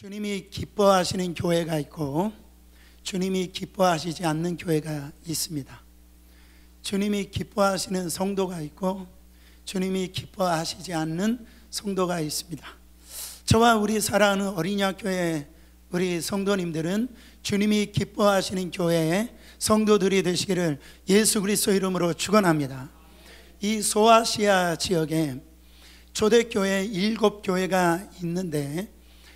주님이 기뻐하시는 교회가 있고 주님이 기뻐하시지 않는 교회가 있습니다. 주님이 기뻐하시는 성도가 있고 주님이 기뻐하시지 않는 성도가 있습니다. 저와 우리 사랑하는 어린이학교의 우리 성도님들은 주님이 기뻐하시는 교회의 성도들이 되시기를 예수 그리스도 이름으로 축원합니다. 이 소아시아 지역에 초대교회 7교회가 있는데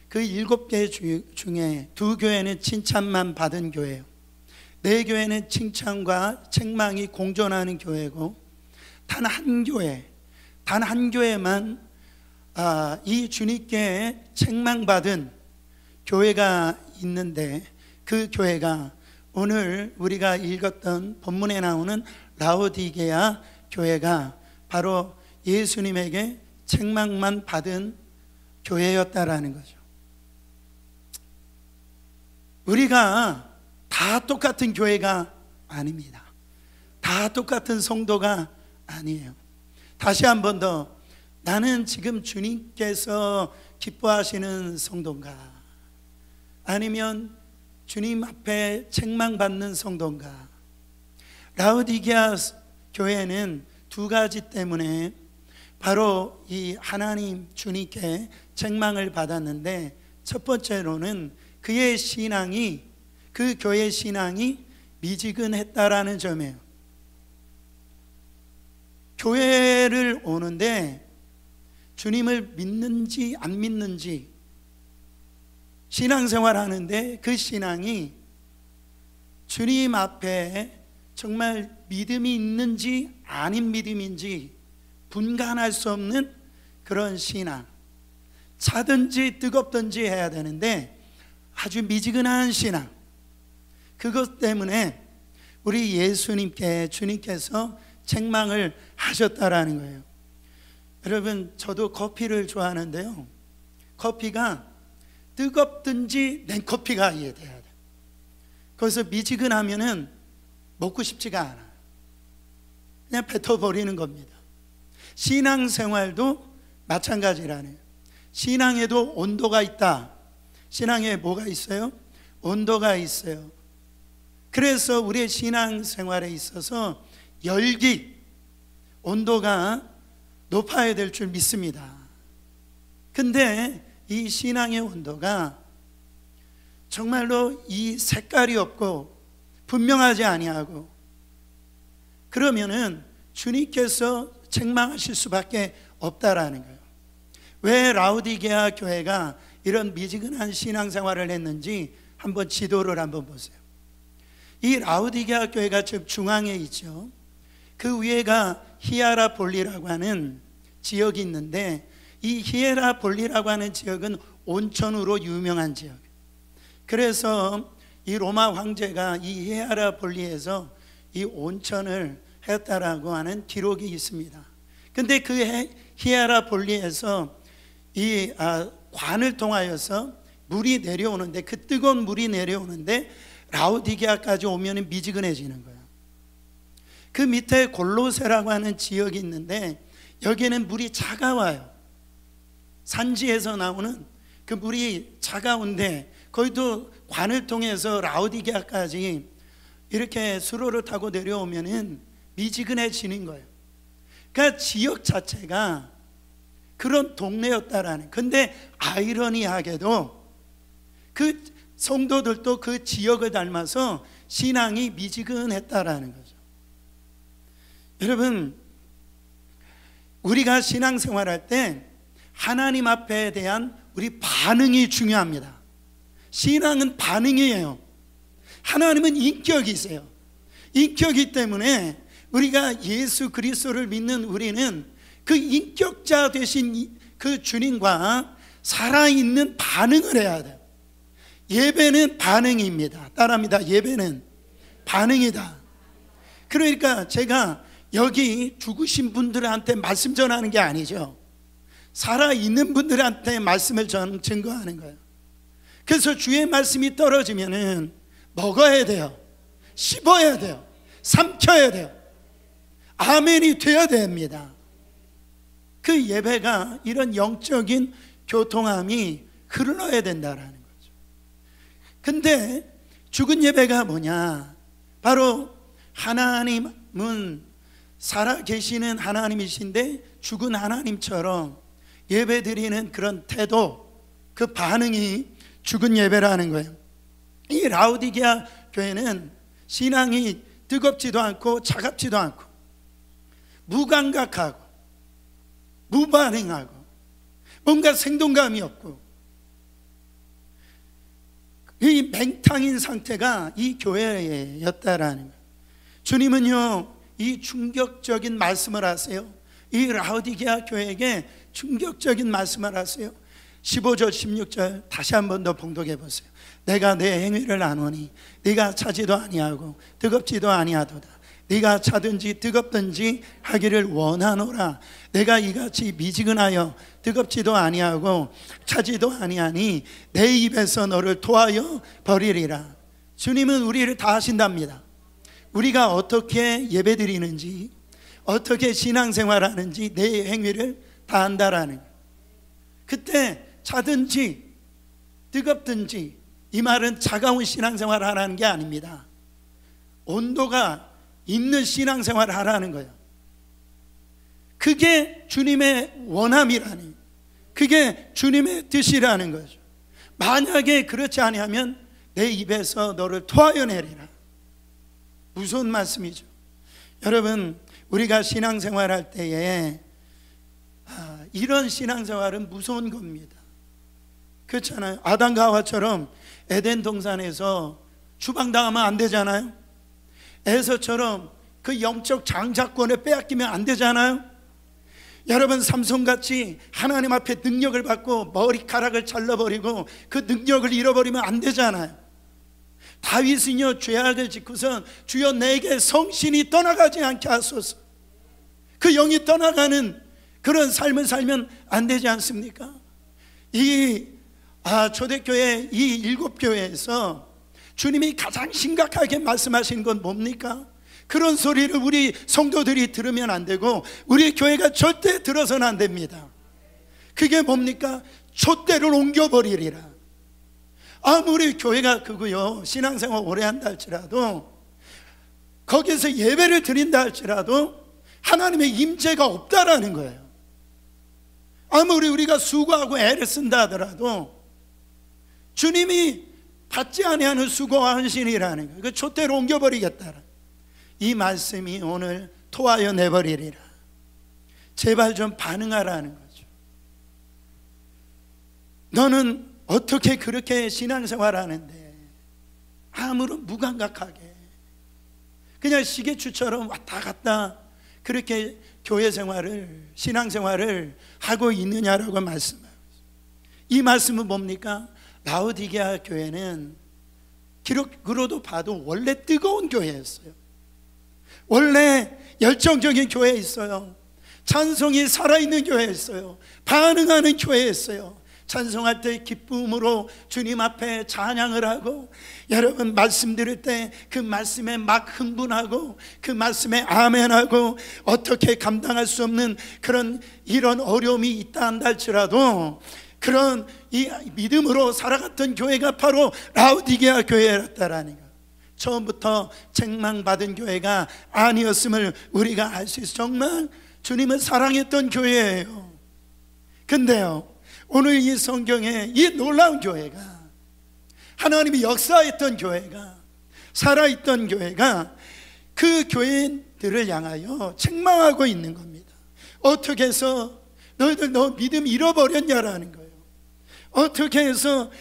그 7개 중에 2교회는 칭찬만 받은 교회예요. 4교회는 칭찬과 책망이 공존하는 교회고 단 한 교회만 이 주님께 책망받은 교회가 있는데 그 교회가 오늘 우리가 읽었던 본문에 나오는 라오디게아 교회가 바로 예수님에게 책망만 받은 교회였다라는 거죠. 우리가 다 똑같은 교회가 아닙니다. 다 똑같은 성도가 아니에요. 다시 한 번 더, 나는 지금 주님께서 기뻐하시는 성도인가? 아니면 주님 앞에 책망받는 성도인가? 라오디게아 교회는 2가지 때문에 바로 이 하나님 주님께 책망을 받았는데, 첫 번째로는 그의 신앙이, 그 교회의 신앙이 미지근했다라는 점이에요. 교회를 오는데 주님을 믿는지 안 믿는지, 신앙생활 하는데 그 신앙이 주님 앞에 정말 믿음이 있는지 아닌 믿음인지 분간할 수 없는 그런 신앙, 차든지 뜨겁든지 해야 되는데 아주 미지근한 신앙, 그것 때문에 우리 예수님께 주님께서 책망을 하셨다라는 거예요. 여러분, 저도 커피를 좋아하는데요, 커피가 뜨겁든지 냉커피가 돼야 돼요. 그래서 미지근하면은 먹고 싶지가 않아요. 그냥 뱉어버리는 겁니다. 신앙생활도 마찬가지라네요. 신앙에도 온도가 있다. 신앙에 뭐가 있어요? 온도가 있어요. 그래서 우리의 신앙생활에 있어서 열기, 온도가 높아야 될 줄 믿습니다. 근데 이 신앙의 온도가 정말로 이 색깔이 없고 분명하지 아니하고, 그러면은 주님께서 책망하실 수밖에 없다라는 거예요. 왜 라오디게아 교회가 이런 미지근한 신앙생활을 했는지 한번 지도를 한번 보세요. 이 라오디게아 교회가 지금 중앙에 있죠. 그 위에가 히에라볼리라고 하는 지역이 있는데, 이 히에라볼리라고 하는 지역은 온천으로 유명한 지역. 그래서 이 로마 황제가 이 히에라볼리에서 이 온천을 했다라고 하는 기록이 있습니다. 근데 그 히에라볼리에서 이 관을 통하여서 물이 내려오는데, 그 뜨거운 물이 내려오는데 라오디게아까지 오면 미지근해지는 거예요. 그 밑에 골로세라고 하는 지역이 있는데 여기는 물이 차가워요. 산지에서 나오는 그 물이 차가운데 거기도 관을 통해서 라오디게아까지 이렇게 수로를 타고 내려오면은 미지근해지는 거예요. 그러니까 지역 자체가 그런 동네였다라는. 근데 아이러니하게도 그 성도들도 그 지역을 닮아서 신앙이 미지근했다라는 거죠. 여러분, 우리가 신앙생활할 때 하나님 앞에 대한 우리 반응이 중요합니다. 신앙은 반응이에요. 하나님은 인격이세요. 인격이기 때문에 우리가 예수 그리스도를 믿는 우리는 그 인격자 되신 그 주님과 살아있는 반응을 해야 돼요. 예배는 반응입니다. 따라합니다. 예배는 반응이다. 그러니까 제가 여기 죽으신 분들한테 말씀 전하는 게 아니죠. 살아있는 분들한테 말씀을 증거하는 거예요. 그래서 주의 말씀이 떨어지면은 먹어야 돼요. 씹어야 돼요. 삼켜야 돼요. 아멘이 되어야 됩니다. 그 예배가 이런 영적인 교통함이 흘러야 된다라는 거예요. 근데 죽은 예배가 뭐냐? 바로 하나님은 살아계시는 하나님이신데 죽은 하나님처럼 예배 드리는 그런 태도, 그 반응이 죽은 예배라는 거예요. 이 라오디게아 교회는 신앙이 뜨겁지도 않고 차갑지도 않고 무감각하고 무반응하고 뭔가 생동감이 없고 이 맹탕인 상태가 이 교회였다라는 거예요. 주님은요, 이 충격적인 말씀을 하세요. 이 라오디게아 교회에게 충격적인 말씀을 하세요. 15절 16절 다시 한 번 더 봉독해 보세요. 내가 내 행위를 아노니 네가 차지도 아니하고 뜨겁지도 아니하도다. 네가 차든지 뜨겁든지 하기를 원하노라. 내가 이같이 미지근하여 뜨겁지도 아니하고 차지도 아니하니 내 입에서 너를 토하여 버리리라. 주님은 우리를 다 하신답니다. 우리가 어떻게 예배드리는지, 어떻게 신앙생활하는지 내 행위를 다 한다라는 거예요. 그때 차든지 뜨겁든지, 이 말은 차가운 신앙생활을 하라는 게 아닙니다. 온도가 있는 신앙생활을 하라는 거예요. 그게 주님의 원함이라니, 그게 주님의 뜻이라는 거죠. 만약에 그렇지 아니하면 내 입에서 너를 토하여 내리라. 무서운 말씀이죠. 여러분, 우리가 신앙생활할 때에 이런 신앙생활은 무서운 겁니다. 그렇잖아요. 아담과 하와처럼 에덴 동산에서 추방당하면 안 되잖아요. 에서처럼 그 영적 장자권을 빼앗기면 안 되잖아요. 여러분, 삼손같이 하나님 앞에 능력을 받고 머리카락을 잘라버리고 그 능력을 잃어버리면 안 되잖아요. 다윗은요, 죄악을 짓고선 주여 내게 성신이 떠나가지 않게 하소서, 그 영이 떠나가는 그런 삶을 살면 안 되지 않습니까? 이 초대교회 이 7교회에서 주님이 가장 심각하게 말씀하신 건 뭡니까? 그런 소리를 우리 성도들이 들으면 안 되고 우리 교회가 절대 들어서는 안 됩니다. 그게 뭡니까? 촛대를 옮겨버리리라. 아무리 교회가 크고요, 신앙생활 오래 한다 할지라도, 거기서 예배를 드린다 할지라도 하나님의 임재가 없다라는 거예요. 아무리 우리가 수고하고 애를 쓴다 하더라도 주님이 받지 아니하는 수고와 헌신이라는 거예요. 그 촛대로 옮겨버리겠다라. 이 말씀이 오늘 토하여 내버리리라. 제발 좀 반응하라는 거죠. 너는 어떻게 그렇게 신앙생활하는데 아무런 무감각하게 그냥 시계추처럼 왔다 갔다 그렇게 교회 생활을, 신앙생활을 하고 있느냐라고 말씀하고 있어요. 이 말씀은 뭡니까? 라오디게아 교회는 기록으로도 봐도 원래 뜨거운 교회였어요. 원래 열정적인 교회였어요. 찬송이 살아있는 교회였어요. 반응하는 교회였어요. 찬송할 때 기쁨으로 주님 앞에 찬양을 하고, 여러분 말씀 들을 때 그 말씀에 막 흥분하고 그 말씀에 아멘하고, 어떻게 감당할 수 없는 그런 이런 어려움이 있다 한다 할지라도 그런 이 믿음으로 살아갔던 교회가 바로 라오디게아 교회였다라는 거. 처음부터 책망받은 교회가 아니었음을 우리가 알 수 있어요. 정말 주님을 사랑했던 교회예요. 근데요, 오늘 이 성경에 이 놀라운 교회가, 하나님이 역사했던 교회가, 살아있던 교회가 그 교인들을 향하여 책망하고 있는 겁니다. 어떻게 해서 너희들 너 믿음 잃어버렸냐라는 거예요. 어떻게 해서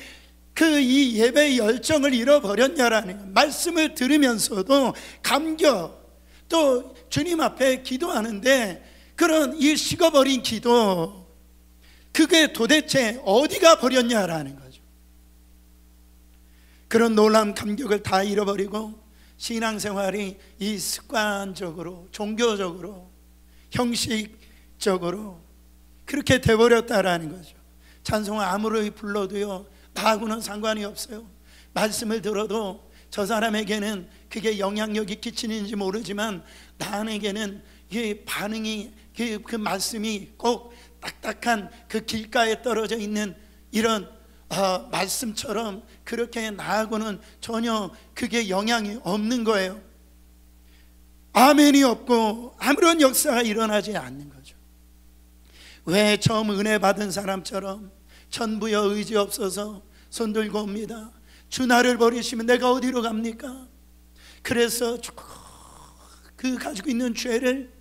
그 이 예배의 열정을 잃어버렸냐라는 거예요. 말씀을 들으면서도 감격, 또 주님 앞에 기도하는데 그런 이 식어버린 기도, 그게 도대체 어디가 버렸냐라는 거죠. 그런 놀라운 감격을 다 잃어버리고 신앙생활이 이 습관적으로, 종교적으로, 형식적으로 그렇게 돼버렸다라는 거죠. 찬송을 아무리 불러도요, 나하고는 상관이 없어요. 말씀을 들어도 저 사람에게는 그게 영향력이 끼치는지 모르지만 나에게는 이 반응이, 그 말씀이 꼭 딱딱한 그 길가에 떨어져 있는 이런 말씀처럼 그렇게 나하고는 전혀 그게 영향이 없는 거예요. 아멘이 없고 아무런 역사가 일어나지 않는 거죠. 왜 처음 은혜 받은 사람처럼 천부여 의지 없어서 손 들고 옵니다. 주 나를 버리시면 내가 어디로 갑니까? 그래서 그 가지고 있는 죄를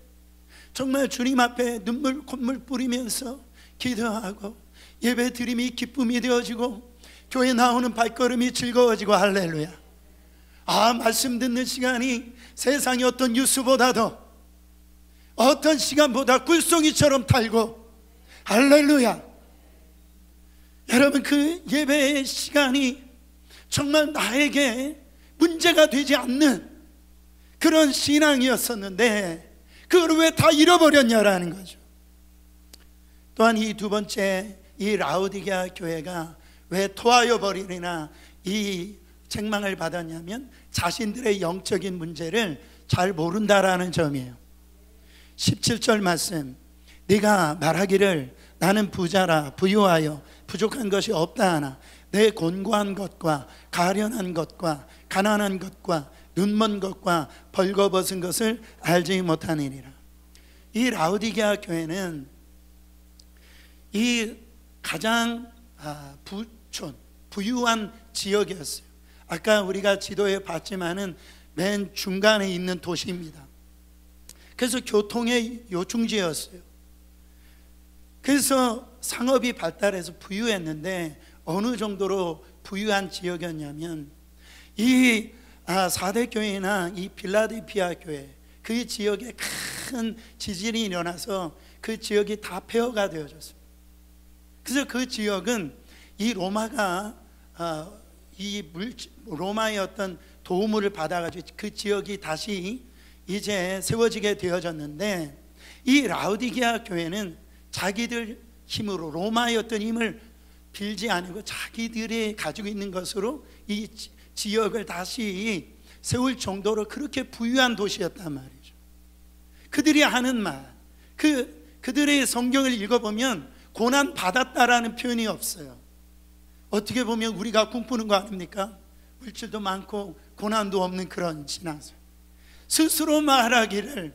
정말 주님 앞에 눈물 콧물 뿌리면서 기도하고 예배 드림이 기쁨이 되어지고 교회 나오는 발걸음이 즐거워지고 할렐루야. 말씀 듣는 시간이 세상의 어떤 뉴스보다도 어떤 시간보다 꿀송이처럼 달고 할렐루야. 여러분, 그 예배의 시간이 정말 나에게 문제가 되지 않는 그런 신앙이었었는데 그걸 왜 다 잃어버렸냐라는 거죠. 또한 이 두 번째, 이 라오디게아 교회가 왜 토하여 버리나 이 책망을 받았냐면 자신들의 영적인 문제를 잘 모른다라는 점이에요. 17절 말씀, 네가 말하기를 나는 부자라 부유하여 부족한 것이 없다 하나 내 곤고한 것과 가련한 것과 가난한 것과 눈먼 것과 벌거벗은 것을 알지 못하느니라. 이 라오디게아 교회는 이 가장 부유한 지역이었어요. 아까 우리가 지도에 봤지만은 맨 중간에 있는 도시입니다. 그래서 교통의 요충지였어요. 그래서 상업이 발달해서 부유했는데 어느 정도로 부유한 지역이었냐면 이 4대 교회나 이 필라델피아 교회, 그 지역에 큰 지진이 일어나서 그 지역이 다 폐허가 되어졌습니다. 그래서 그 지역은 이 로마가 로마의 어떤 도움을 받아가지고 그 지역이 다시 이제 세워지게 되어졌는데, 이 라오디게아 교회는 자기들 힘으로 로마의 어떤 힘을 빌지 않고 자기들이 가지고 있는 것으로 이 지역을 다시 세울 정도로 그렇게 부유한 도시였단 말이죠. 그들이 하는 말, 그들의 성경을 읽어보면 고난 받았다라는 표현이 없어요. 어떻게 보면 우리가 꿈꾸는 거 아닙니까? 물질도 많고 고난도 없는 그런 신앙생. 스스로 말하기를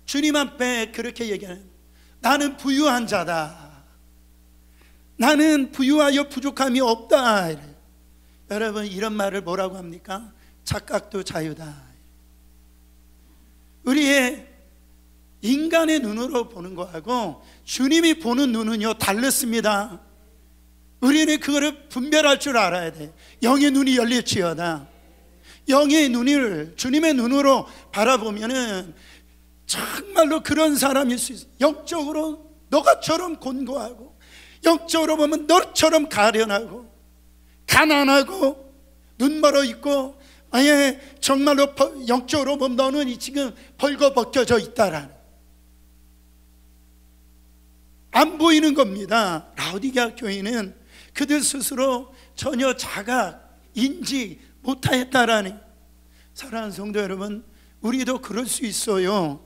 주님 앞에 그렇게 얘기하는, 나는 부유한 자다, 나는 부유하여 부족함이 없다. 이래요. 여러분, 이런 말을 뭐라고 합니까? 착각도 자유다. 우리의 인간의 눈으로 보는 거하고 주님이 보는 눈은요 다르습니다. 우리는 그거를 분별할 줄 알아야 돼. 영의 눈이 열릴지어다. 영의 눈을 주님의 눈으로 바라보면은 정말로 그런 사람일 수 있어. 영적으로 너가처럼 곤고하고, 영적으로 보면 너처럼 가련하고 가난하고 눈멀어 있고, 아예 정말로 영적으로 보면 너는 지금 벌거벗겨져 있다라는, 안 보이는 겁니다. 라오디게아 교회는 그들 스스로 전혀 자각, 인지 못하였다라는. 사랑하는 성도 여러분, 우리도 그럴 수 있어요.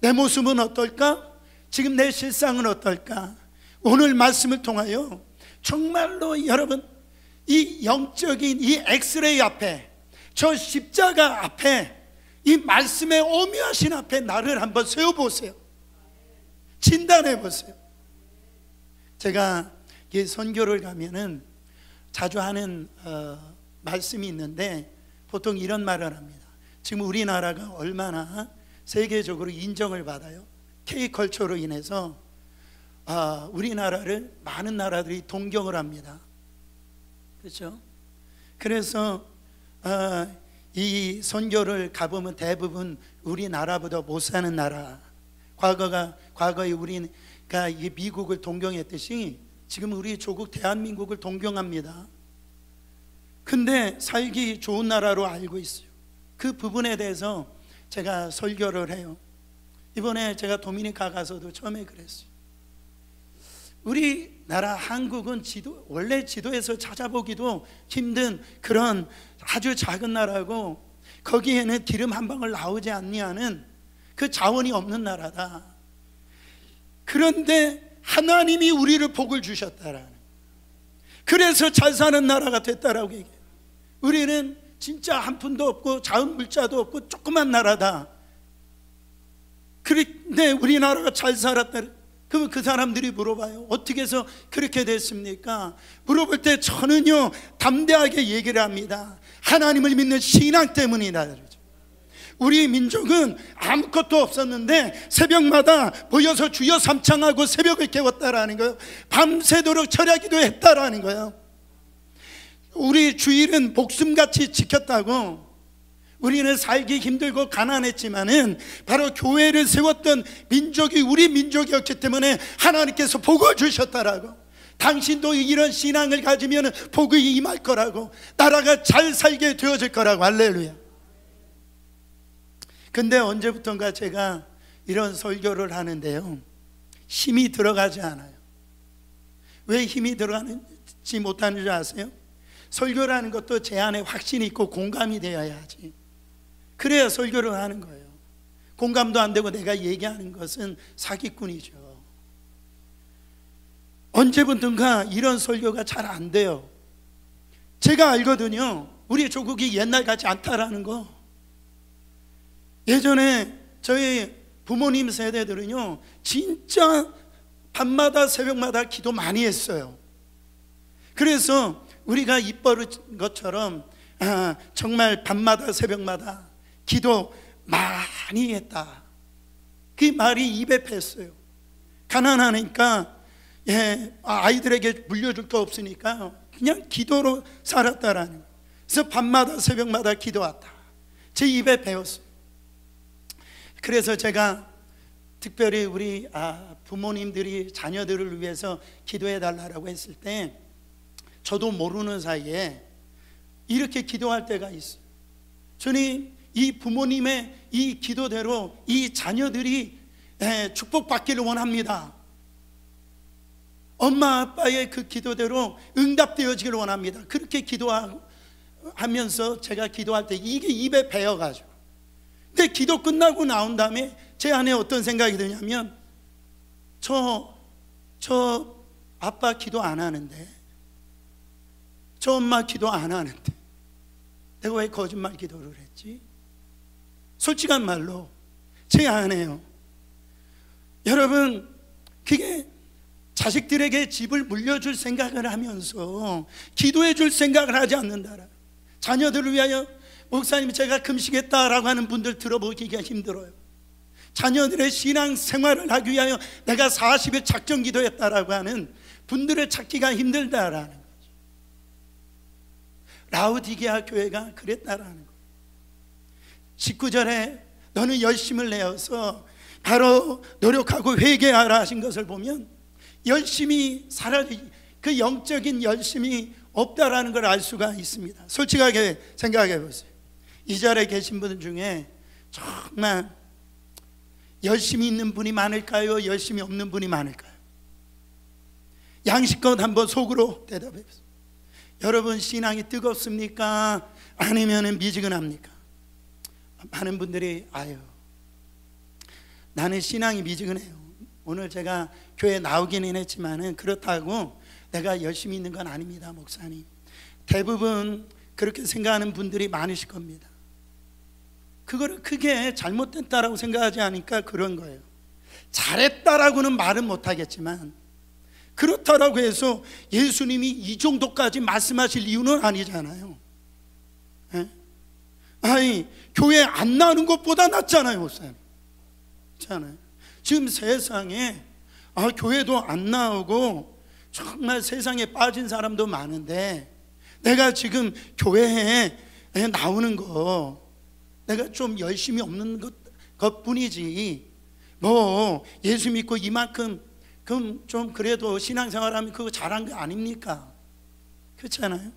내 모습은 어떨까? 지금 내 실상은 어떨까? 오늘 말씀을 통하여 정말로 여러분, 이 영적인 이 엑스레이 앞에, 저 십자가 앞에, 이 말씀의 오묘하신 앞에 나를 한번 세워보세요. 진단해보세요. 제가 이 선교를 가면은 자주 하는 말씀이 있는데, 보통 이런 말을 합니다. 지금 우리나라가 얼마나 세계적으로 인정을 받아요. K컬처로 인해서 우리나라를 많은 나라들이 동경을 합니다. 그렇죠? 그래서 이 선교를 가보면 대부분 우리나라보다 못 사는 나라, 과거에 우리가 이 미국을 동경했듯이 지금 우리 조국 대한민국을 동경합니다. 근데 살기 좋은 나라로 알고 있어요. 그 부분에 대해서 제가 설교를 해요. 이번에 제가 도미니카 가서도 처음에 그랬어요. 우리나라 한국은 원래 지도에서 찾아보기도 힘든 그런 아주 작은 나라고, 거기에는 기름 한 방울 나오지 않냐는 그 자원이 없는 나라다. 그런데 하나님이 우리를 복을 주셨다라는, 그래서 잘 사는 나라가 됐다라고 얘기해요. 우리는 진짜 한 푼도 없고 자원물자도 없고 조그만 나라다. 그런데 우리나라가 잘 살았다. 그러면 그 사람들이 물어봐요. 어떻게 해서 그렇게 됐습니까? 물어볼 때 저는요 담대하게 얘기를 합니다. 하나님을 믿는 신앙 때문이다 그러죠. 우리 민족은 아무것도 없었는데 새벽마다 모여서 주여 삼창하고 새벽을 깨웠다라는 거예요. 밤새도록 철야기도 했다라는 거예요. 우리 주일은 목숨같이 지켰다고. 우리는 살기 힘들고 가난했지만은 바로 교회를 세웠던 민족이 우리 민족이었기 때문에 하나님께서 복을 주셨다라고. 당신도 이런 신앙을 가지면 복이 임할 거라고, 나라가 잘 살게 되어질 거라고. 할렐루야. 근데 언제부턴가 제가 이런 설교를 하는데요, 힘이 들어가지 않아요. 왜 힘이 들어가지 못하는 줄 아세요? 설교라는 것도 제 안에 확신이 있고 공감이 되어야 하지. 그래야 설교를 하는 거예요. 공감도 안 되고 내가 얘기하는 것은 사기꾼이죠. 언제부턴가 이런 설교가 잘 안 돼요. 제가 알거든요. 우리 조국이 옛날 같지 않다라는 거. 예전에 저희 부모님 세대들은요 진짜 밤마다 새벽마다 기도 많이 했어요. 그래서 우리가 입 벌은 것처럼 정말 밤마다 새벽마다 기도 많이 했다. 그 말이 입에 뱄어요. 가난하니까 아이들에게 물려줄 거 없으니까 그냥 기도로 살았다라는 거예요. 그래서 밤마다 새벽마다 기도했다. 제 입에 배웠어요. 그래서 제가 특별히 우리 부모님들이 자녀들을 위해서 기도해 달라고 했을 때 저도 모르는 사이에 이렇게 기도할 때가 있어요. 주님, 이 부모님의 이 기도대로 이 자녀들이 축복받기를 원합니다. 엄마 아빠의 그 기도대로 응답되어지기를 원합니다. 그렇게 기도하면서 제가 기도할 때 이게 입에 배어가지고, 근데 기도 끝나고 나온 다음에 제 안에 어떤 생각이 드냐면 저 아빠 기도 안 하는데, 저 엄마 기도 안 하는데 내가 왜 거짓말 기도를 했지? 솔직한 말로 제 안에요. 여러분, 그게 자식들에게 집을 물려줄 생각을 하면서 기도해 줄 생각을 하지 않는다라. 자녀들을 위하여 목사님 제가 금식했다라고 하는 분들 들어보기가 힘들어요. 자녀들의 신앙 생활을 하기 위하여 내가 40일 작정 기도했다라고 하는 분들을 찾기가 힘들다라는 거죠. 라우디게아 교회가 그랬다라는 거예요. 19절에 너는 열심을 내어서 바로 노력하고 회개하라 하신 것을 보면 열심히 그 영적인 열심이 없다라는 걸 알 수가 있습니다. 솔직하게 생각해 보세요. 이 자리에 계신 분 중에 정말 열심히 있는 분이 많을까요? 열심히 없는 분이 많을까요? 양심껏 한번 속으로 대답해 보세요. 여러분, 신앙이 뜨겁습니까? 아니면 미지근합니까? 많은 분들이 나는 신앙이 미지근해요. 오늘 제가 교회 나오기는 했지만은 그렇다고 내가 열심히 있는 건 아닙니다, 목사님. 대부분 그렇게 생각하는 분들이 많으실 겁니다. 그거를 크게 잘못됐다라고 생각하지 않으니까 그런 거예요. 잘했다라고는 말은 못하겠지만 그렇다라고 해서 예수님이 이 정도까지 말씀하실 이유는 아니잖아요. 아니, 교회 안 나오는 것보다 낫잖아요, 목사님. 그렇잖아요. 지금 세상에 교회도 안 나오고 정말 세상에 빠진 사람도 많은데 내가 지금 교회에 나오는 거 내가 좀 열심히 없는 것뿐이지 뭐 예수 믿고 이만큼 그럼 좀 그래도 신앙생활하면 그거 잘한 거 아닙니까? 그렇잖아요.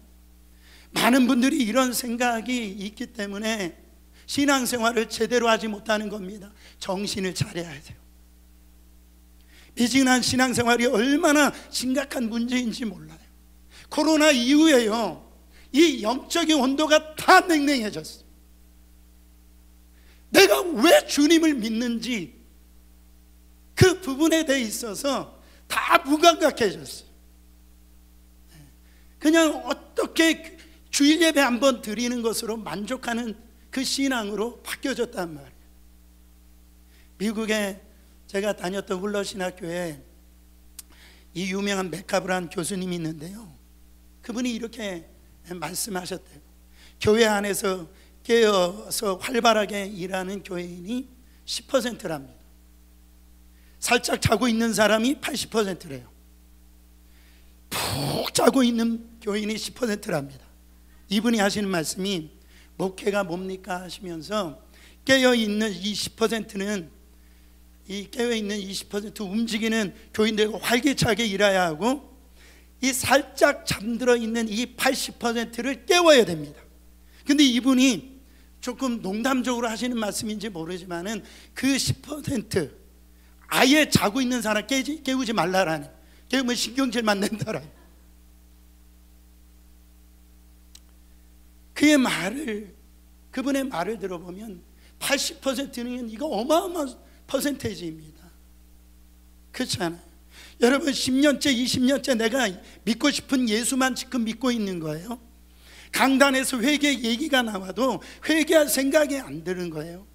많은 분들이 이런 생각이 있기 때문에 신앙생활을 제대로 하지 못하는 겁니다. 정신을 차려야 돼요. 미진한 신앙생활이 얼마나 심각한 문제인지 몰라요. 코로나 이후에요, 이 영적인 온도가 다 냉랭해졌어요. 내가 왜 주님을 믿는지 그 부분에 대해 있어서 다 무감각해졌어요. 그냥 어떻게 주일 예배 한번 드리는 것으로 만족하는 그 신앙으로 바뀌어졌단 말이에요. 미국에 제가 다녔던 훌러신학교에 이 유명한 메카브란 교수님이 있는데요, 그분이 이렇게 말씀하셨대요. 교회 안에서 깨어서 활발하게 일하는 교회인이 10%랍니다. 살짝 자고 있는 사람이 80%래요. 푹 자고 있는 교인이 10%랍니다. 이분이 하시는 말씀이 목회가 뭡니까 하시면서 깨어있는 이 10%는 이 깨어있는 20% 움직이는 교인들과 활기차게 일해야 하고, 이 살짝 잠들어 있는 이 80%를 깨워야 됩니다. 근데 이분이 조금 농담적으로 하시는 말씀인지 모르지만은 그 10% 아예 자고 있는 사람 깨우지 말라라는, 깨우면 신경질 맞는다라는 그분의 말을 들어보면 80%는 이거 어마어마한 퍼센테이지입니다. 그렇잖아요. 여러분 10년째 20년째 내가 믿고 싶은 예수만 지금 믿고 있는 거예요. 강단에서 회개 얘기가 나와도 회개할 생각이 안 드는 거예요.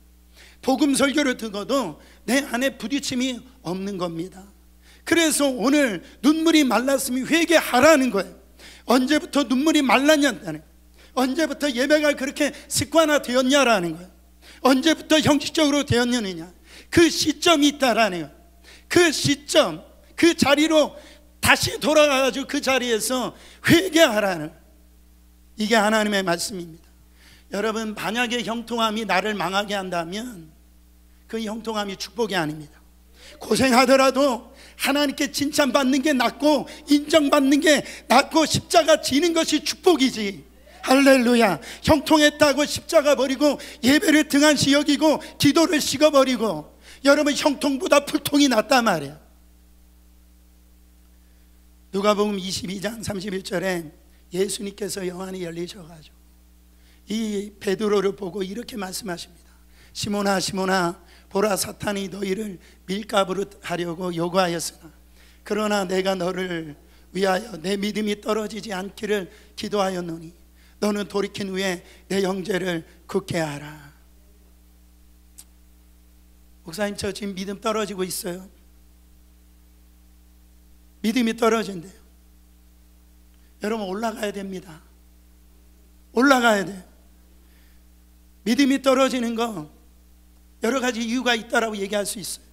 복음 설교를 듣고도 내 안에 부딪힘이 없는 겁니다. 그래서 오늘 눈물이 말랐으면 회개하라는 거예요. 언제부터 눈물이 말랐냐는 거예요. 언제부터 예배가 그렇게 습관화 되었냐라는 거예요. 언제부터 형식적으로 되었느냐, 그 시점이 있다라는 거예요. 그 시점, 그 자리로 다시 돌아가가지고 그 자리에서 회개하라는, 이게 하나님의 말씀입니다. 여러분, 만약에 형통함이 나를 망하게 한다면 그 형통함이 축복이 아닙니다. 고생하더라도 하나님께 칭찬받는 게 낫고 인정받는 게 낫고 십자가 지는 것이 축복이지. 할렐루야. 형통했다고 십자가 버리고 예배를 등한시 여기고 기도를 식어버리고, 여러분 형통보다 불통이 낫단 말이에요. 누가복음 22장 31절에 예수님께서 영안이 열리셔가지고 이 베드로를 보고 이렇게 말씀하십니다. 시몬아 시몬아, 보라 사탄이 너희를 밀가부로 하려고 요구하였으나 그러나 내가 너를 위하여 내 믿음이 떨어지지 않기를 기도하였노니 너는 돌이킨 후에 내 형제를 굳게 하라. 목사님, 저 지금 믿음 떨어지고 있어요. 믿음이 떨어진대요. 여러분, 올라가야 됩니다. 올라가야 돼요. 믿음이 떨어지는 거 여러 가지 이유가 있다라고 얘기할 수 있어요.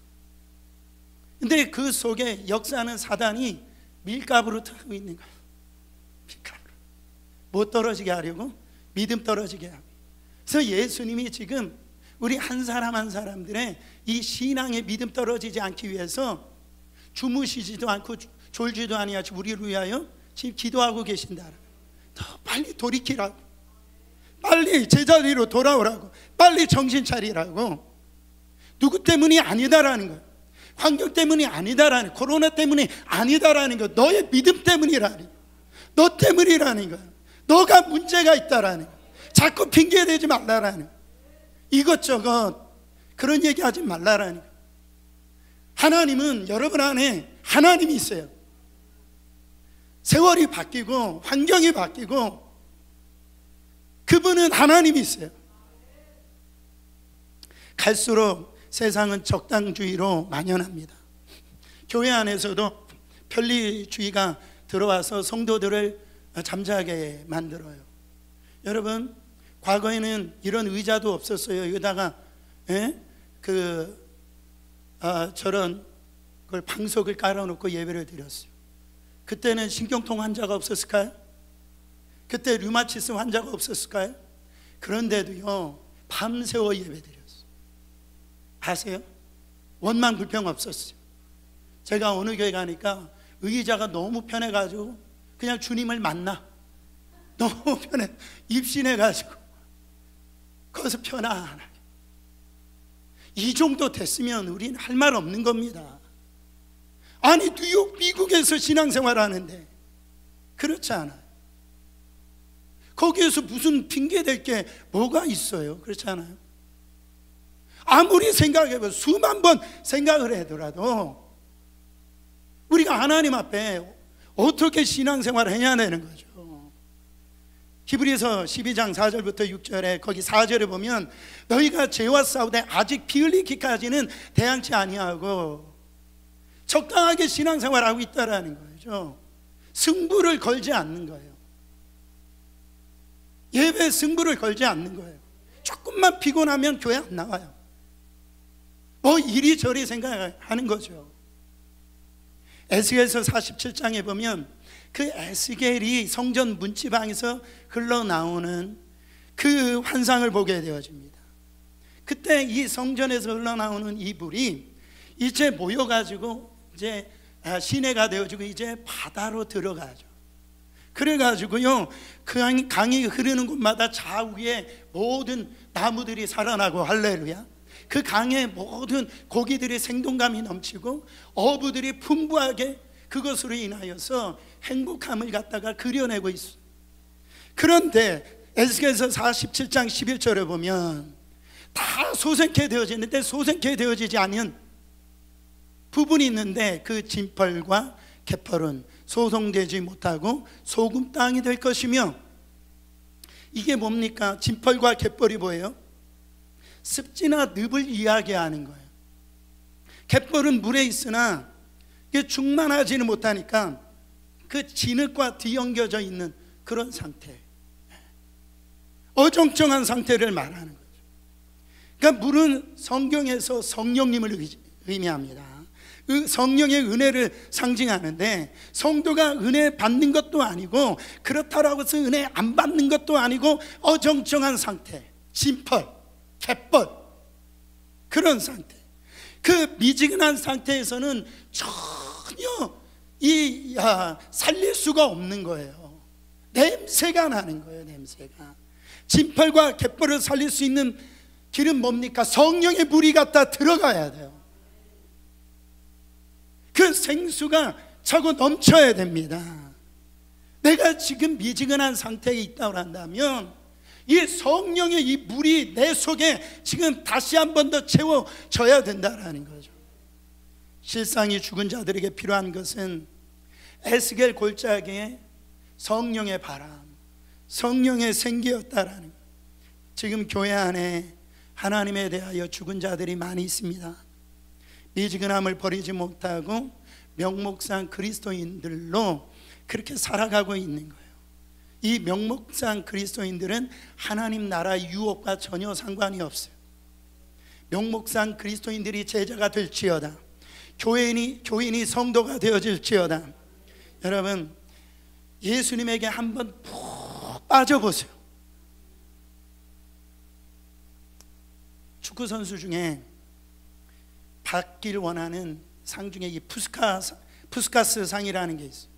근데 그 속에 역사하는 사단이 밀가부로 타고 있는 거예요. 밀가부로. 못 떨어지게 하려고? 믿음 떨어지게 하고. 그래서 예수님이 지금 우리 한 사람 한 사람들의 이 신앙의 믿음 떨어지지 않기 위해서 주무시지도 않고 졸지도 아니하시고 우리를 위하여 지금 기도하고 계신다. 더 빨리 돌이키라고, 빨리 제자리로 돌아오라고, 빨리 정신 차리라고. 누구 때문이 아니다라는 거예요. 환경 때문이 아니다라는, 코로나 때문이 아니다라는 거, 너의 믿음 때문이라는 거예요. 너 때문이라는 거예요. 너가 문제가 있다라는 거예요. 자꾸 핑계대지 말라라는 거예요. 이것저것 그런 얘기하지 말라라는 거예요. 하나님은 여러분 안에 하나님이 있어요. 세월이 바뀌고 환경이 바뀌고 그분은 하나님이 있어요. 갈수록 세상은 적당주의로 만연합니다. 교회 안에서도 편리주의가 들어와서 성도들을 잠자게 만들어요. 여러분, 과거에는 이런 의자도 없었어요. 여기다가 저런 걸 방석을 깔아놓고 예배를 드렸어요. 그때는 신경통 환자가 없었을까요? 그때 류마티스 환자가 없었을까요? 그런데도요, 밤새워 예배 드렸어요. 아세요? 원망 불평 없었어요. 제가 어느 교회 가니까 의자가 너무 편해가지고 그냥 주님을 만나, 너무 편해, 입신해가지고 거기서 편안하게. 이 정도 됐으면 우리는 할 말 없는 겁니다. 아니, 뉴욕, 미국에서 신앙생활 하는데 그렇지 않아요. 거기에서 무슨 핑계댈 게 뭐가 있어요? 그렇지 않아요? 아무리 생각해봐도 수만 번 생각을 하더라도 우리가 하나님 앞에 어떻게 신앙생활을 해야 되는 거죠. 히브리서 12장 4절부터 6절에 거기 4절에 보면 너희가 죄와 싸우되 아직 피 흘리기까지는 대항치 아니하고 적당하게 신앙생활하고 있다라는 거죠. 승부를 걸지 않는 거예요. 예배 승부를 걸지 않는 거예요. 조금만 피곤하면 교회 안 나와요. 뭐 이리저리 생각하는 거죠. 에스겔서 47장에 보면 그 에스겔이 성전 문지방에서 흘러나오는 그 환상을 보게 되어집니다. 그때 이 성전에서 흘러나오는 이 불이 이제 모여가지고 이제 시내가 되어지고 이제 바다로 들어가죠. 그래가지고요, 그 강이 흐르는 곳마다 좌우에 모든 나무들이 살아나고, 할렐루야, 그 강에 모든 고기들이 생동감이 넘치고 어부들이 풍부하게 그것으로 인하여서 행복함을 갖다가 그려내고 있어. 그런데 에스겔서 47장 11절에 보면 다 소생케 되어지는데 소생케 되어지지 않은 부분이 있는데 그 진펄과 갯벌은 소송되지 못하고 소금 땅이 될 것이며, 이게 뭡니까? 진펄과 갯벌이 뭐예요? 습지나 늪을 이야기하는 거예요. 갯벌은 물에 있으나 이게 충만하지는 못하니까 그 진흙과 뒤엉겨져 있는 그런 상태, 어정쩡한 상태를 말하는 거죠. 그러니까 물은 성경에서 성령님을 의미합니다. 그 성령의 은혜를 상징하는데, 성도가 은혜 받는 것도 아니고 그렇다라고 해서 은혜 안 받는 것도 아니고 어정쩡한 상태, 진펄, 갯벌, 그런 상태. 그 미지근한 상태에서는 전혀 살릴 수가 없는 거예요. 냄새가 나는 거예요. 냄새가. 진펄과 갯벌을 살릴 수 있는 길은 뭡니까? 성령의 물이 갖다 들어가야 돼요. 그 생수가 차고 넘쳐야 됩니다. 내가 지금 미지근한 상태에 있다고 한다면 이 성령의 이 물이 내 속에 지금 다시 한 번 더 채워져야 된다는 거죠. 실상이 죽은 자들에게 필요한 것은 에스겔 골짜기에 성령의 바람, 성령의 생기였다라는 거예요. 지금 교회 안에 하나님에 대하여 죽은 자들이 많이 있습니다. 미지근함을 버리지 못하고 명목상 그리스도인들로 그렇게 살아가고 있는 거예요. 이 명목상 그리스도인들은 하나님 나라 유업과 전혀 상관이 없어요. 명목상 그리스도인들이 제자가 될지어다, 교인이 성도가 되어질지어다, 여러분 예수님에게 한번 푹 빠져보세요. 축구선수 중에 받길 원하는 상 중에 이 푸스카스 상이라는 게 있어요.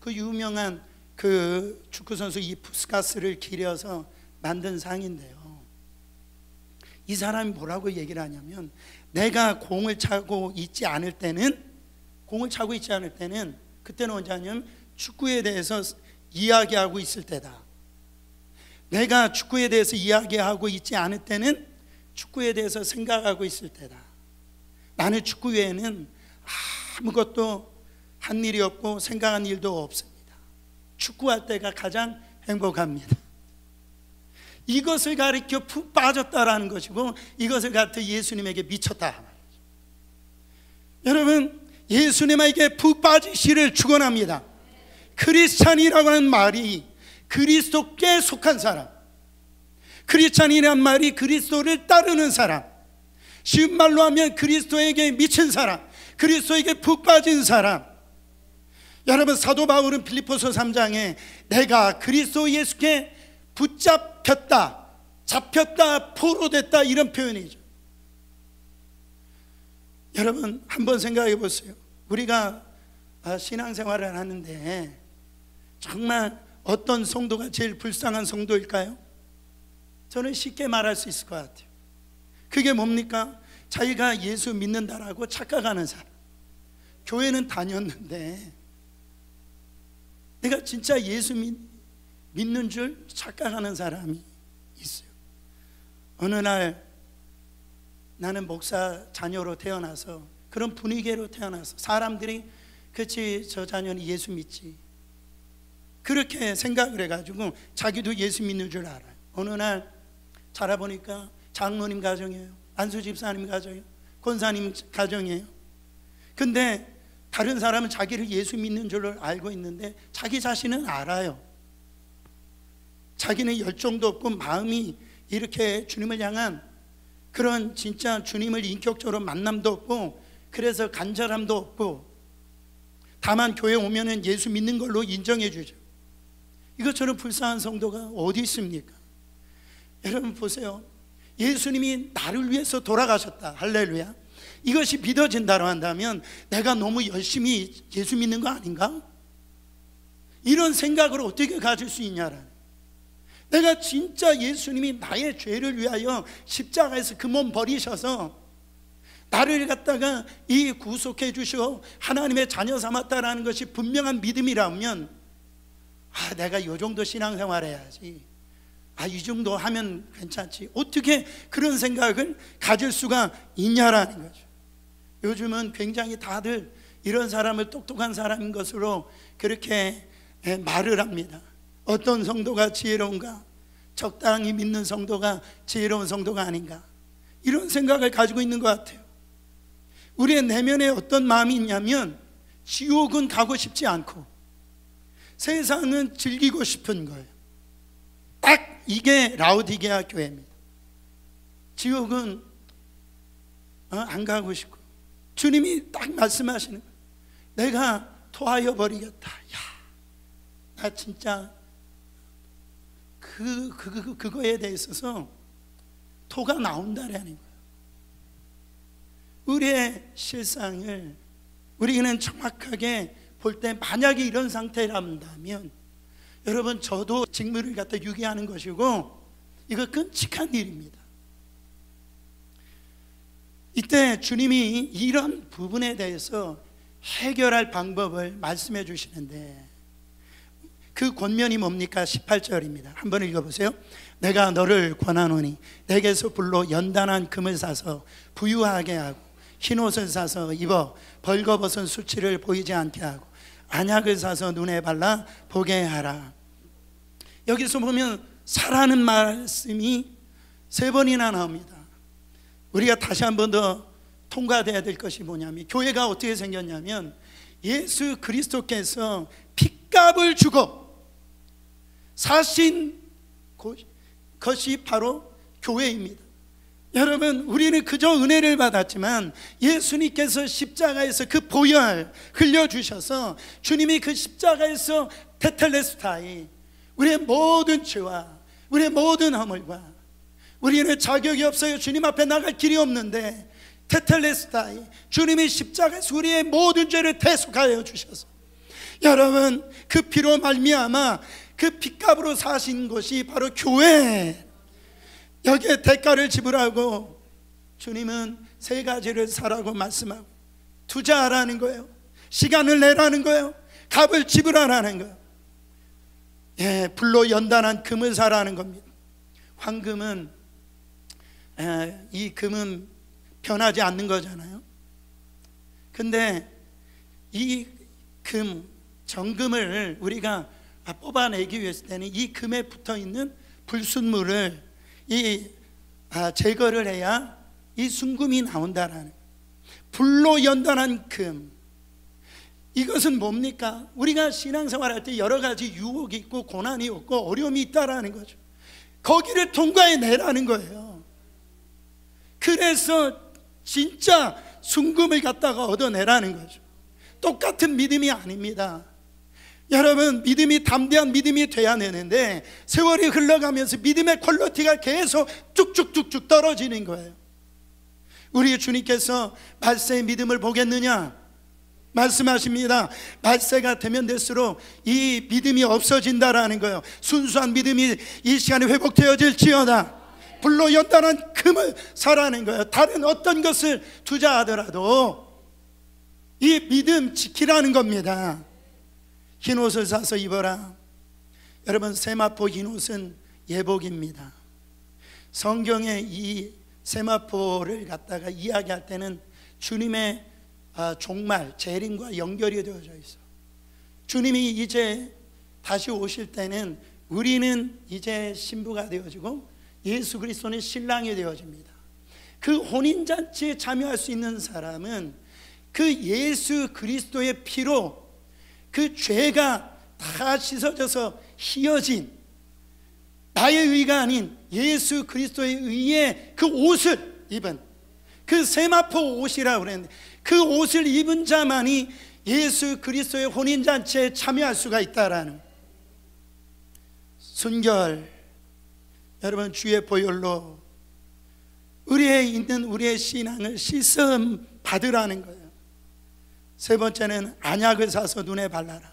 그 유명한 그 축구선수 이 푸스카스를 기려서 만든 상인데요, 이 사람이 뭐라고 얘기를 하냐면, 내가 공을 차고 있지 않을 때는 그때는 언제냐면 축구에 대해서 이야기하고 있을 때다. 내가 축구에 대해서 이야기하고 있지 않을 때는 축구에 대해서 생각하고 있을 때다. 나는 축구 외에는 아무것도 한 일이 없고 생각한 일도 없습니다. 축구할 때가 가장 행복합니다. 이것을 가리켜 푹 빠졌다라는 것이고, 이것을 가리켜 예수님에게 미쳤다. 여러분, 예수님에게 푹 빠지시를 축원합니다. 크리스찬이라고 하는 말이 그리스도께 속한 사람, 크리스찬이란 말이 그리스도를 따르는 사람, 쉬운 말로 하면 그리스도에게 미친 사람, 그리스도에게 푹 빠진 사람. 여러분, 사도 바울은 빌립보서 3장에 내가 그리스도 예수께 붙잡혔다, 잡혔다, 포로됐다, 이런 표현이죠. 여러분 한번 생각해 보세요. 우리가 신앙생활을 하는데 정말 어떤 성도가 제일 불쌍한 성도일까요? 저는 쉽게 말할 수 있을 것 같아요. 그게 뭡니까? 자기가 예수 믿는다라고 착각하는 사람. 교회는 다녔는데 내가 진짜 예수 믿는 줄 착각하는 사람이 있어요. 어느 날 나는 목사 자녀로 태어나서 그런 분위기로 태어나서 사람들이 그치, 저 자녀는 예수 믿지. 그렇게 생각을 해가지고 자기도 예수 믿는 줄 알아요. 어느 날 자라보니까 장모님 가정이에요. 안수 집사님 가정이에요. 권사님 가정이에요. 근데 다른 사람은 자기를 예수 믿는 줄 알고 있는데 자기 자신은 알아요. 자기는 열정도 없고 마음이 이렇게 주님을 향한 그런 진짜 주님을 인격적으로 만남도 없고, 그래서 간절함도 없고, 다만 교회 오면은 예수 믿는 걸로 인정해 주죠. 이것처럼 불쌍한 성도가 어디 있습니까? 여러분 보세요. 예수님이 나를 위해서 돌아가셨다. 할렐루야. 이것이 믿어진다고 한다면 내가 너무 열심히 예수 믿는 거 아닌가? 이런 생각을 어떻게 가질 수 있냐라는, 내가 진짜 예수님이 나의 죄를 위하여 십자가에서 그 몸 버리셔서 나를 갖다가 이 구속해 주시고 하나님의 자녀 삼았다라는 것이 분명한 믿음이라면, 내가 이 정도 신앙생활 해야지, 이 정도 하면 괜찮지, 어떻게 그런 생각을 가질 수가 있냐라는 거죠. 요즘은 굉장히 다들 이런 사람을 똑똑한 사람인 것으로 그렇게 말을 합니다. 어떤 성도가 지혜로운가? 적당히 믿는 성도가 지혜로운 성도가 아닌가? 이런 생각을 가지고 있는 것 같아요. 우리의 내면에 어떤 마음이 있냐면, 지옥은 가고 싶지 않고 세상은 즐기고 싶은 거예요. 딱 이게 라오디게아 교회입니다. 지옥은 안 가고 싶고, 주님이 딱 말씀하시는 거예요. 내가 토하여 버리겠다. 나 진짜 그거에 대해서 토가 나온다라는 거예요. 우리의 실상을 우리는 정확하게 볼 때, 만약에 이런 상태라면 여러분, 저도 직무를 갖다 유기하는 것이고 이거 끔찍한 일입니다. 이때 주님이 이런 부분에 대해서 해결할 방법을 말씀해 주시는데, 그 권면이 뭡니까? 18절입니다. 한번 읽어보세요. 내가 너를 권하노니 내게서 불로 연단한 금을 사서 부유하게 하고, 흰옷을 사서 입어 벌거벗은 수치를 보이지 않게 하고, 안약을 사서 눈에 발라 보게 하라. 여기서 보면 사라는 말씀이 3번이나 나옵니다. 우리가 다시 한 번 더 통과돼야 될 것이 뭐냐면, 교회가 어떻게 생겼냐면, 예수 그리스도께서 핏값을 주고 사신 것이 바로 교회입니다. 여러분, 우리는 그저 은혜를 받았지만 예수님께서 십자가에서 그 보혈 흘려주셔서, 주님이 그 십자가에서 테텔레스타이, 우리의 모든 죄와 우리의 모든 허물과, 우리는 자격이 없어요. 주님 앞에 나갈 길이 없는데 테텔레스타이, 주님이 십자가에서 우리의 모든 죄를 대속하여 주셔서, 여러분, 그 피로 말미암아 그 핏값으로 사신 것이 바로 교회, 여기에 대가를 지불하고, 주님은 3가지를 사라고 말씀하고, 투자하라는 거예요. 시간을 내라는 거예요. 값을 지불하라는 거예요. 불로 연단한 금을 사라는 겁니다. 황금은, 이 금은 변하지 않는 거잖아요. 근데 이 금, 정금을 우리가 뽑아내기 위해서 때는 이 금에 붙어있는 불순물을 제거를 해야 이 순금이 나온다라는, 불로 연단한 금, 이것은 뭡니까? 우리가 신앙생활할 때 여러 가지 유혹이 있고 고난이 있고 어려움이 있다라는 거죠. 거기를 통과해내라는 거예요. 그래서 진짜 순금을 갖다가 얻어내라는 거죠. 똑같은 믿음이 아닙니다. 여러분, 믿음이 담대한 믿음이 돼야 되는데 세월이 흘러가면서 믿음의 퀄리티가 계속 쭉쭉쭉쭉 떨어지는 거예요. 우리 주님께서 말세의 믿음을 보겠느냐 말씀하십니다. 말세가 되면 될수록 이 믿음이 없어진다라는 거예요. 순수한 믿음이 이 시간에 회복되어질지어다. 불로 연단한 금을 사라는 거예요. 다른 어떤 것을 투자하더라도 이 믿음 지키라는 겁니다. 흰옷을 사서 입어라. 여러분, 세마포 흰옷은 예복입니다. 성경에 이 세마포를 갖다가 이야기할 때는 주님의 종말 재림과 연결이 되어져 있어. 주님이 이제 다시 오실 때는 우리는 이제 신부가 되어지고 예수 그리스도는 신랑이 되어집니다. 그 혼인잔치에 참여할 수 있는 사람은 그 예수 그리스도의 피로 그 죄가 다 씻어져서 희어진 나의 의가 아닌 예수 그리스도의 의의 그 옷을 입은 그 세마포 옷이라고 그랬는데 그 옷을 입은 자만이 예수 그리스도의 혼인잔치에 참여할 수가 있다라는 순결. 여러분, 주의 보혈로 우리에 있는 우리의 신앙을 씻음 받으라는 거예요. 세 번째는 안약을 사서 눈에 발라라.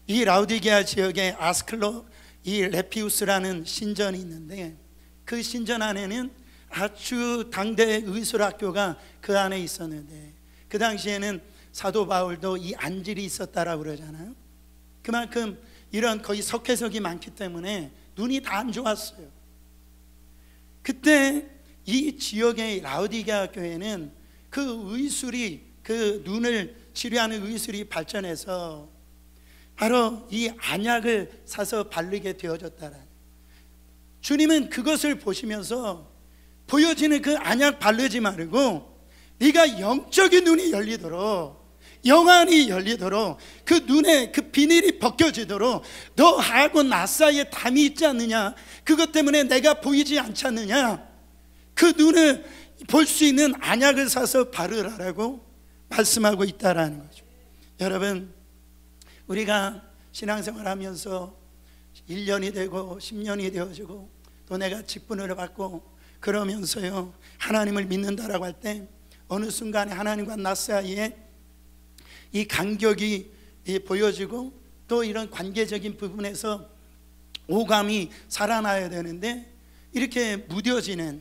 이 라우디게아 지역에 아스클로 이 레피우스라는 신전이 있는데 그 신전 안에는 아주 당대 의술학교가 그 안에 있었는데 그 당시에는 사도 바울도 이 안질이 있었다라고 그러잖아요. 그만큼 이런 거의 석회석이 많기 때문에 눈이 다 안 좋았어요. 그때 이 지역의 라우디게아 교회는 그 의술이 그 눈을 치료하는 의술이 발전해서 바로 이 안약을 사서 바르게 되어졌다라. 주님은 그것을 보시면서 보여지는 그 안약 바르지 말고 네가 영적인 눈이 열리도록, 영안이 열리도록, 그 눈에 그 비닐이 벗겨지도록 너하고 나 사이에 담이 있지 않느냐, 그것 때문에 내가 보이지 않지 않느냐, 그 눈을 볼 수 있는 안약을 사서 바르라라고 말씀하고 있다라는 거죠. 여러분, 우리가 신앙생활 하면서 1년이 되고 10년이 되어지고 또 내가 직분을 받고 그러면서요 하나님을 믿는다라고 할 때 어느 순간에 하나님과 나 사이에 이 간격이 보여지고 또 이런 관계적인 부분에서 오감이 살아나야 되는데 이렇게 무뎌지는,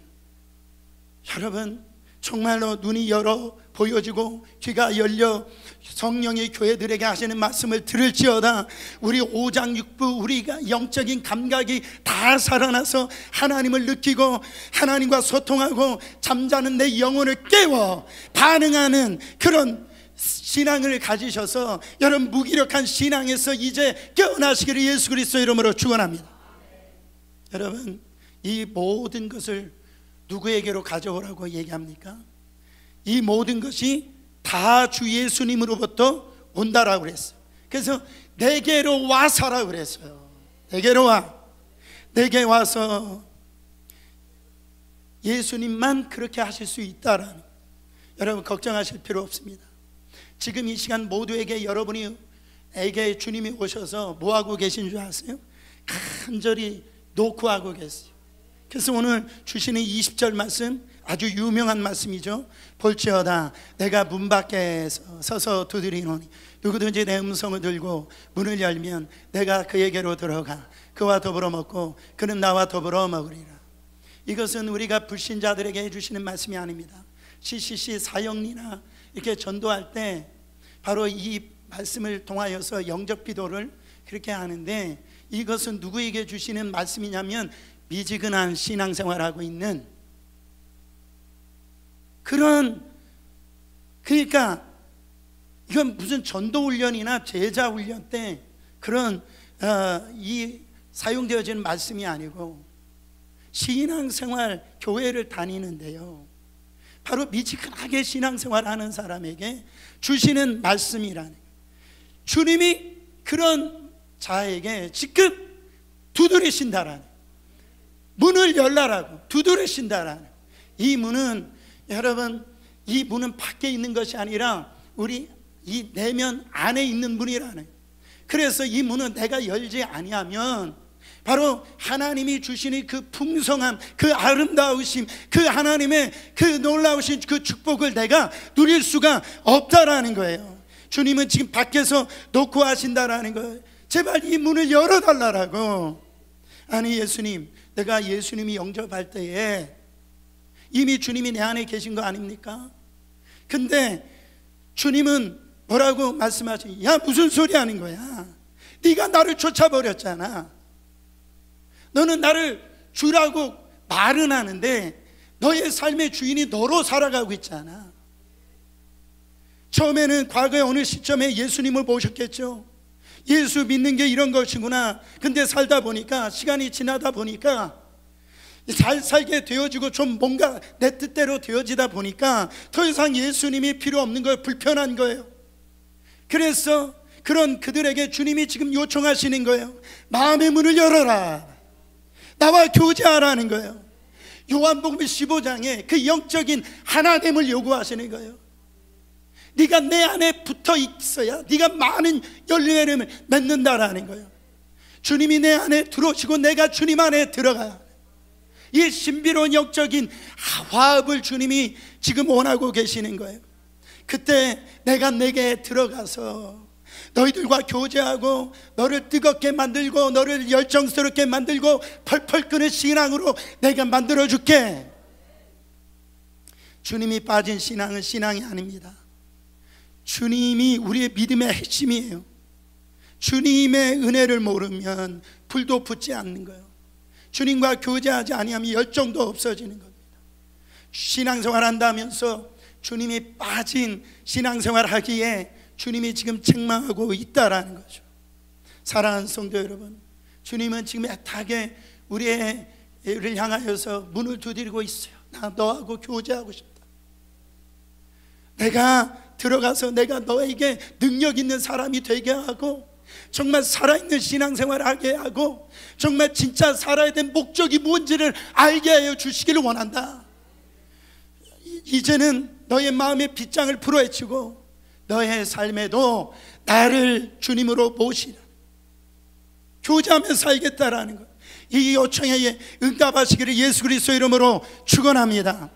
여러분 정말로 눈이 열어 보여지고 귀가 열려 성령이 교회들에게 하시는 말씀을 들을지어다 우리 오장육부 우리가 영적인 감각이 다 살아나서 하나님을 느끼고 하나님과 소통하고 잠자는 내 영혼을 깨워 반응하는 그런 신앙을 가지셔서 여러분 무기력한 신앙에서 이제 깨어나시기를 예수 그리스도 이름으로 축원합니다. 여러분, 이 모든 것을 누구에게로 가져오라고 얘기합니까? 이 모든 것이 다 주 예수님으로부터 온다라고 그랬어요. 그래서 내게로 와서라고 그랬어요. 내게로 와. 내게 와서 예수님만 그렇게 하실 수 있다라는, 여러분 걱정하실 필요 없습니다. 지금 이 시간 모두에게 여러분에게 주님이 오셔서 뭐하고 계신 줄 아세요? 간절히 노크하고 계세요. 그래서 오늘 주시는 20절 말씀 아주 유명한 말씀이죠. 볼지어다 내가 문 밖에 서서 두드리노니 누구든지 내 음성을 들고 문을 열면 내가 그에게로 들어가 그와 더불어 먹고 그는 나와 더불어 먹으리라. 이것은 우리가 불신자들에게 해주시는 말씀이 아닙니다. CCC 사역이나 이렇게 전도할 때 바로 이 말씀을 통하여서 영접 기도를 그렇게 하는데, 이것은 누구에게 주시는 말씀이냐면 미지근한 신앙생활하고 있는 그런, 그러니까 이건 무슨 전도훈련이나 제자훈련 때 그런 이 사용되어지는 말씀이 아니고 신앙생활 교회를 다니는데요 바로 미지근하게 신앙생활하는 사람에게 주시는 말씀이라는, 주님이 그런 자에게 지금 두드리신다라는, 문을 열라라고 두드리신다라는, 이 문은 여러분 이 문은 밖에 있는 것이 아니라 우리 이 내면 안에 있는 문이라는. 그래서 이 문은 내가 열지 아니하면 바로 하나님이 주시는 그 풍성함, 그 아름다우심, 그 하나님의 그 놀라우신 그 축복을 내가 누릴 수가 없다라는 거예요. 주님은 지금 밖에서 놓고 하신다라는 거예요. 제발 이 문을 열어달라고. 아니 예수님, 내가 예수님이 영접할 때에 이미 주님이 내 안에 계신 거 아닙니까? 근데 주님은 뭐라고 말씀하시니, 야 무슨 소리 하는 거야? 네가 나를 쫓아버렸잖아. 너는 나를 주라고 말은 하는데 너의 삶의 주인이 너로 살아가고 있잖아. 처음에는 과거에 어느 시점에 예수님을 보셨겠죠. 예수 믿는 게 이런 것이구나. 근데 살다 보니까, 시간이 지나다 보니까 잘 살게 되어지고 좀 뭔가 내 뜻대로 되어지다 보니까 더 이상 예수님이 필요 없는 거예요. 불편한 거예요. 그래서 그런 그들에게 주님이 지금 요청하시는 거예요. 마음의 문을 열어라. 나와 교제하라는 거예요. 요한복음 15장에 그 영적인 하나됨을 요구하시는 거예요. 네가 내 안에 붙어 있어야 네가 많은 열매를 맺는다라는 거예요. 주님이 내 안에 들어오시고 내가 주님 안에 들어가야, 이 신비로운 영적인 화합을 주님이 지금 원하고 계시는 거예요. 그때 내가 내게 들어가서 너희들과 교제하고 너를 뜨겁게 만들고 너를 열정스럽게 만들고 펄펄 끓는 신앙으로 내가 만들어줄게. 주님이 빠진 신앙은 신앙이 아닙니다. 주님이 우리의 믿음의 핵심이에요. 주님의 은혜를 모르면 불도 붙지 않는 거예요. 주님과 교제하지 아니하면 열정도 없어지는 겁니다. 신앙생활 한다면서 주님이 빠진 신앙생활 하기에 주님이 지금 책망하고 있다라는 거죠. 사랑하는 성도 여러분, 주님은 지금 애타게 우리를 향하여서 문을 두드리고 있어요. 나 너하고 교제하고 싶다. 내가 들어가서 내가 너에게 능력 있는 사람이 되게 하고 정말 살아있는 신앙생활을 하게 하고 정말 진짜 살아야 될 목적이 뭔지를 알게 하여 주시기를 원한다. 이제는 너의 마음의 빗장을 풀어헤치고 너의 삶에도 나를 주님으로 모시라, 교제하며 살겠다라는 것, 이 요청에 응답하시기를 예수 그리스도의 이름으로 축원합니다.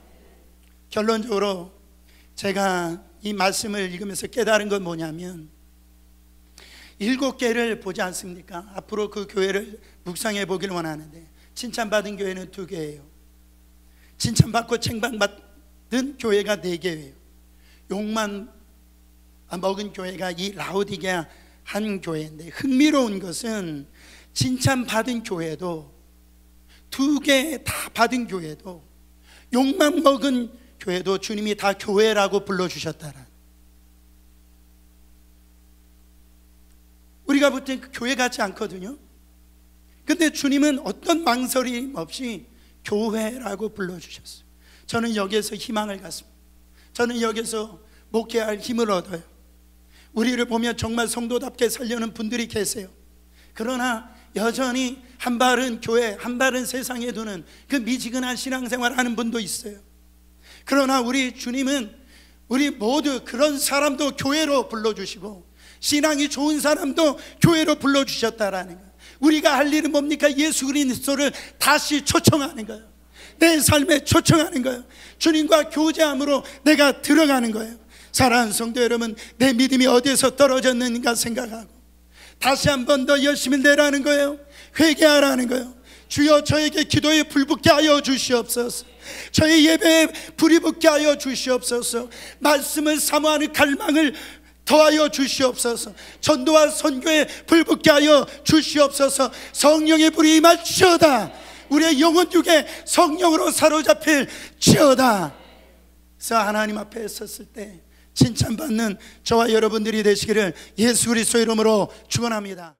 결론적으로 제가 이 말씀을 읽으면서 깨달은 건 뭐냐면 7개를 보지 않습니까? 앞으로 그 교회를 묵상해 보기를 원하는데 칭찬받은 교회는 2개예요. 칭찬받고 책망받은 교회가 4개예요. 욕만 먹은 교회가 이 라오디게아 한 교회인데, 흥미로운 것은 칭찬받은 교회도 2개 다 받은 교회도 욕만 먹은 교회도 주님이 다 교회라고 불러주셨다라. 우리가 볼 땐 교회 같지 않거든요. 근데 주님은 어떤 망설임 없이 교회라고 불러주셨어요. 저는 여기에서 희망을 갖습니다. 저는 여기서 목회할 힘을 얻어요. 우리를 보면 정말 성도답게 살려는 분들이 계세요. 그러나 여전히 한 발은 교회, 한 발은 세상에 두는 그 미지근한 신앙생활 하는 분도 있어요. 그러나 우리 주님은 우리 모두 그런 사람도 교회로 불러주시고 신앙이 좋은 사람도 교회로 불러주셨다라는 거예요. 우리가 할 일은 뭡니까? 예수 그리스도를 다시 초청하는 거예요. 내 삶에 초청하는 거예요. 주님과 교제함으로 내가 들어가는 거예요. 사랑하는 성도 여러분, 내 믿음이 어디에서 떨어졌는가 생각하고 다시 한 번 더 열심히 내라는 거예요. 회개하라는 거예요. 주여 저에게 기도에 불 붙게 하여 주시옵소서. 저의 예배에 불이 붙게 하여 주시옵소서. 말씀을 사모하는 갈망을 더하여 주시옵소서. 전도와 선교에 불 붙게 하여 주시옵소서. 성령의 불이 임할지어다. 우리의 영혼 중에 성령으로 사로잡힐 지어다. 그래서 하나님 앞에 섰을 때 칭찬받는 저와 여러분들이 되시기를 예수 그리스도 이름으로 축원합니다.